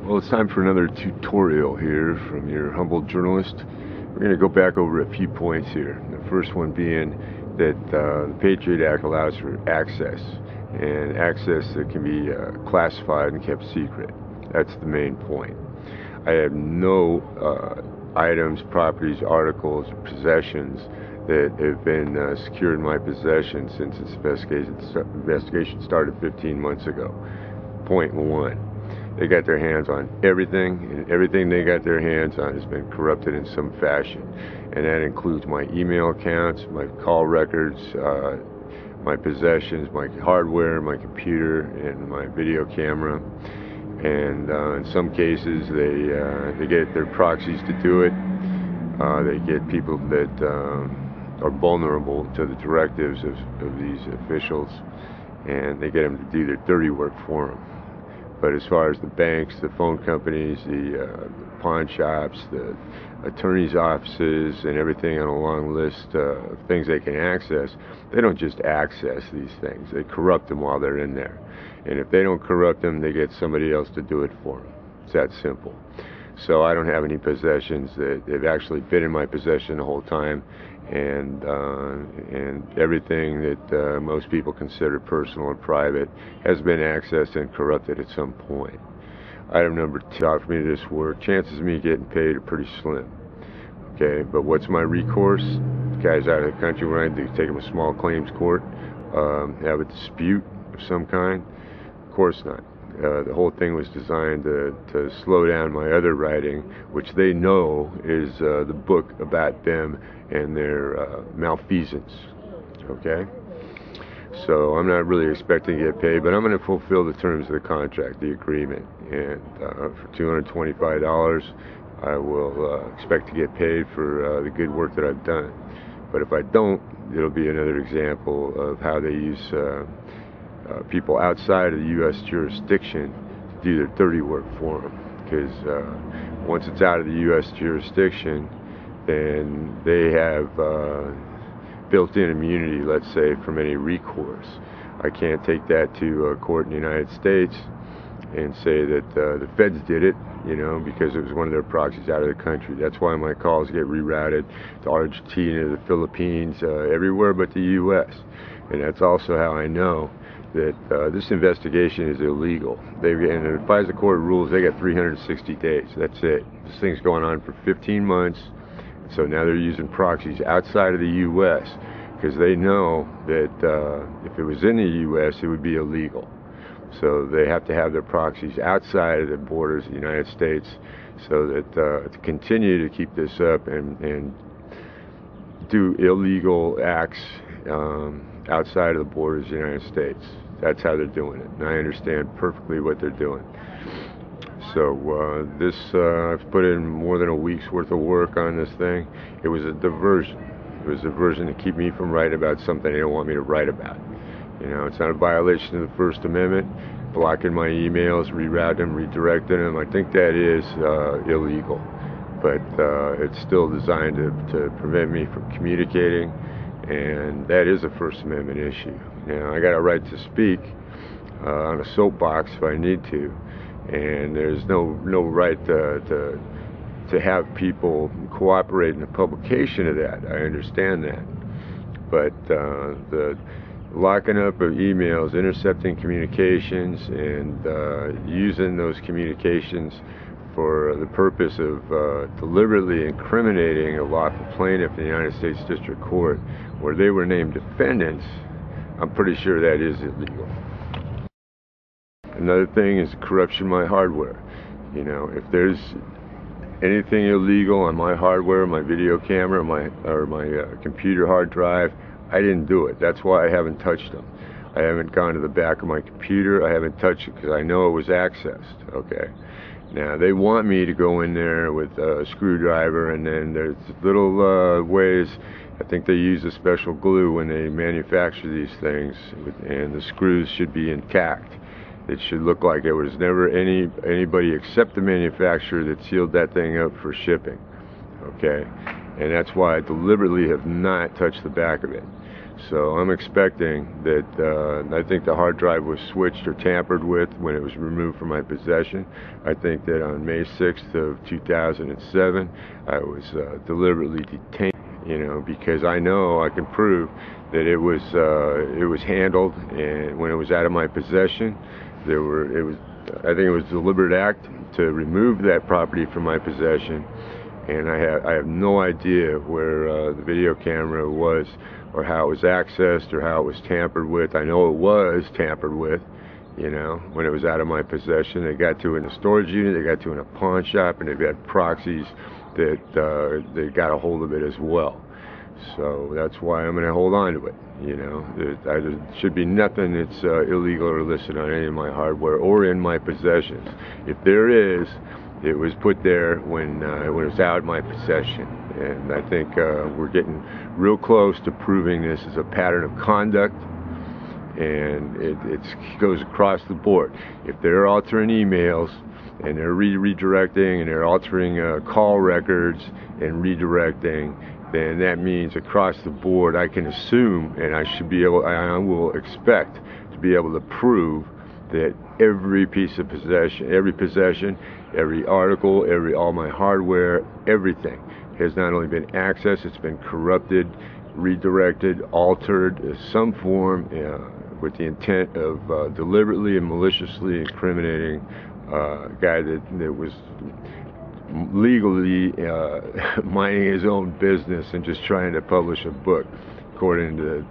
Well, it's time for another tutorial here from your humble journalist. We're going to go back over a few points here. The first one being that the Patriot Act allows for access, and access that can be classified and kept secret. That's the main point. I have no items, properties, articles, or possessions that have been secured in my possession since this investigation started 15 months ago. Point one. They got their hands on everything, and everything they got their hands on has been corrupted in some fashion. And that includes my email accounts, my call records, my possessions, my hardware, my computer, and my video camera. And in some cases, they get their proxies to do it. They get people that are vulnerable to the directives of these officials, and they get them to do their dirty work for them. But as far as the banks, the phone companies, the pawn shops, the attorneys' offices, and everything on a long list of things they can access, they don't just access these things. They corrupt them while they're in there. And if they don't corrupt them, they get somebody else to do it for them. It's that simple. So I don't have any possessions that have actually been in my possession the whole time, and everything that most people consider personal or private has been accessed and corrupted at some point. Item number two, for me to this work, chances of me getting paid are pretty slim. Okay, but what's my recourse? The guy's out of the country. When I do, take him to small claims court, have a dispute of some kind? Of course not. The whole thing was designed to slow down my other writing, which they know is the book about them and their malfeasance. Okay? So I'm not really expecting to get paid, but I'm going to fulfill the terms of the contract, the agreement. And for $225, I will expect to get paid for the good work that I've done. But if I don't, it'll be another example of how they use people outside of the U.S. jurisdiction to do their dirty work for them. Because once it's out of the U.S. jurisdiction, then they have built-in immunity, let's say, from any recourse. I can't take that to a court in the United States and say that the feds did it, you know, because it was one of their proxies out of the country. That's why my calls get rerouted to Argentina, the Philippines, everywhere but the U.S. And that's also how I know that this investigation is illegal. And the FISA court rules they got 360 days. That's it. This thing's going on for 15 months. So now they're using proxies outside of the U.S. because they know that if it was in the U.S., it would be illegal. So they have to have their proxies outside of the borders of the United States so that to continue to keep this up and do illegal acts outside of the borders of the United States. That's how they're doing it, and I understand perfectly what they're doing. So I've put in more than a week's worth of work on this thing. It was a diversion. It was a diversion to keep me from writing about something they don't want me to write about. You know, it's not a violation of the First Amendment. Blocking my emails, rerouting them, redirecting them, I think that is illegal. But it's still designed to prevent me from communicating, and that is a First Amendment issue. Now, I got a right to speak on a soapbox if I need to, and there's no right to have people cooperate in the publication of that. I understand that, but the locking up of emails, intercepting communications, and using those communications for the purpose of deliberately incriminating a lawful plaintiff in the United States District Court, where they were named defendants, I'm pretty sure that is illegal. Another thing is corruption of my hardware. You know, if there's anything illegal on my hardware, my video camera, my computer hard drive, I didn't do it. That's why I haven't touched them. I haven't gone to the back of my computer. I haven't touched it because I know it was accessed. Okay. Now, they want me to go in there with a screwdriver, and then there's little ways. I think they use a special glue when they manufacture these things, and the screws should be intact. It should look like there was never anybody except the manufacturer that sealed that thing up for shipping. Okay? And that's why I deliberately have not touched the back of it. So I'm expecting that, I think the hard drive was switched or tampered with when it was removed from my possession. I think that on May 6th of 2007, I was deliberately detained, because I know I can prove that it was handled, and when it was out of my possession, I think it was a deliberate act to remove that property from my possession, and I have no idea where the video camera was, or how it was accessed, or how it was tampered with. I know it was tampered with, when it was out of my possession. They got to it in a storage unit, they got to it in a pawn shop, and they've got proxies that they got a hold of it as well. So that's why I'm going to hold on to it. There should be nothing that's illegal or illicit on any of my hardware or in my possessions. If there is, it was put there when it was out of my possession. And I think we're getting real close to proving this is a pattern of conduct, and it goes across the board. If they're altering emails, and they're redirecting, and they're altering call records and redirecting, then that means across the board I can assume, and I will expect to be able to prove that every piece of possession, every article, all my hardware, everything has not only been accessed, it's been corrupted, redirected, altered in some form with the intent of deliberately and maliciously incriminating a guy that was legally minding his own business and just trying to publish a book according to the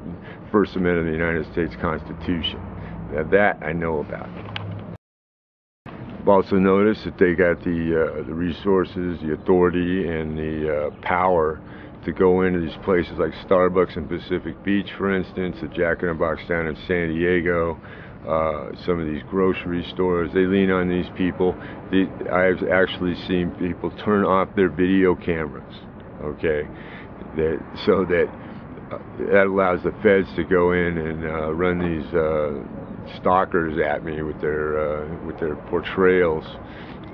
First Amendment of the United States Constitution. Now that I know about. I've also noticed that they got the resources, the authority, and the power to go into these places like Starbucks in Pacific Beach, for instance, the Jack in the Box down in San Diego, some of these grocery stores. They lean on these people. I've actually seen people turn off their video cameras, okay, so that allows the feds to go in and run these stalkers at me with their portrayals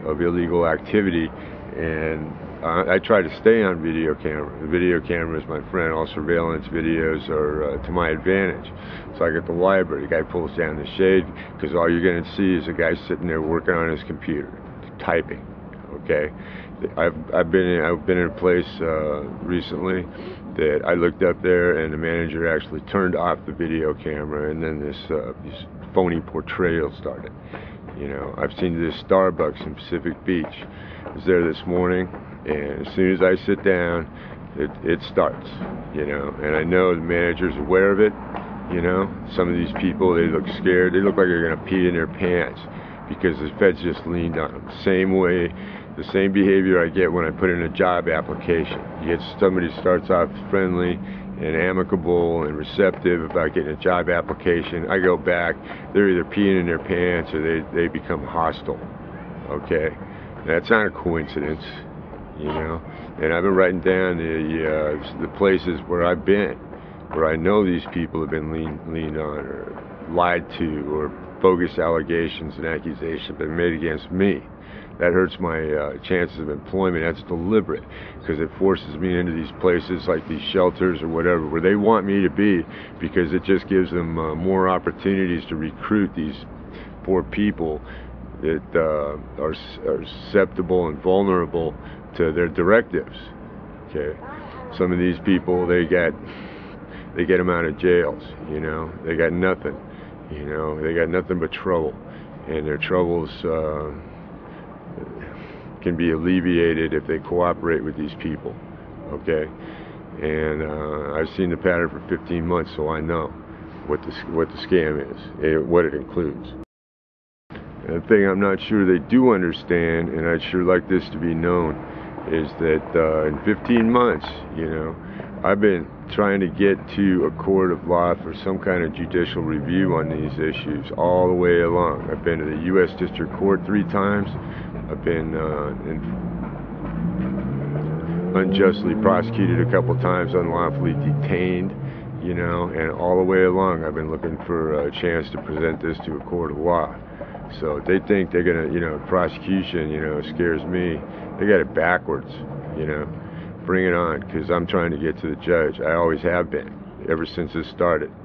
of illegal activity. And I try to stay on video camera. The video camera is my friend. All surveillance videos are to my advantage. So I get the library. The guy pulls down the shade because all you're going to see is a guy sitting there working on his computer, typing. Okay, I've been in a place recently that I looked up there, and the manager actually turned off the video camera, and then these phony portrayals started. I've seen this Starbucks in Pacific Beach. I was there this morning, and as soon as I sit down, it starts, and I know the manager's aware of it. Some of these people, they look scared. They look like they're going to pee in their pants because the feds just leaned on them. The same behavior I get when I put in a job application. You get somebody starts off friendly and amicable and receptive about getting a job application. I go back, they're either peeing in their pants or they become hostile. Okay, that's not a coincidence, And I've been writing down the places where I've been, where I know these people have been leaned on or lied to, or bogus allegations and accusations have been made against me. That hurts my chances of employment. That's deliberate, because it forces me into these places like these shelters or whatever, where they want me to be, because it just gives them more opportunities to recruit these poor people that are susceptible and vulnerable to their directives. Okay, some of these people, they get them out of jails. They got nothing. They got nothing but trouble, and their troubles can be alleviated if they cooperate with these people. Okay, and I've seen the pattern for 15 months, so I know what the scam is and what it includes. And the thing I'm not sure they do understand, and I'd sure like this to be known, is that in 15 months, I've been trying to get to a court of law for some kind of judicial review on these issues all the way along. I've been to the U.S. District Court 3 times. I've been unjustly prosecuted a couple times, unlawfully detained, and all the way along I've been looking for a chance to present this to a court of law. So they think they're gonna, prosecution, scares me. They got it backwards, Bring it on, because I'm trying to get to the judge. I always have been. ever since it started.